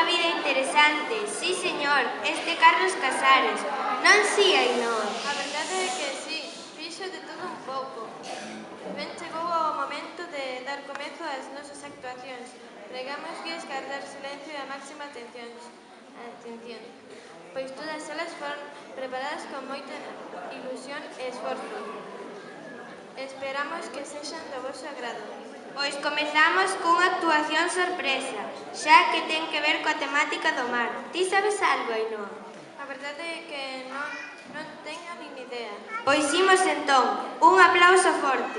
vida interesante, sí señor, este Carlos Casares. Non si, Ainhoa? A verdade é que sí, fixo de todo un pouco. Ben chegou o momento de dar comezo ás nosas actuacións. Pregámosgues guardar silencio e a máxima atención, pois todas elas foron preparadas con moita ilusión e esforzo. Esperamos que sexan do vosso agrado. Pois comezamos cunha actuación sorpresa, xa que ten que ver coa temática do mar. Ti sabes algo, Ainhoa? A verdade é que non teño nin idea. Pois imos entón, un aplauso forte.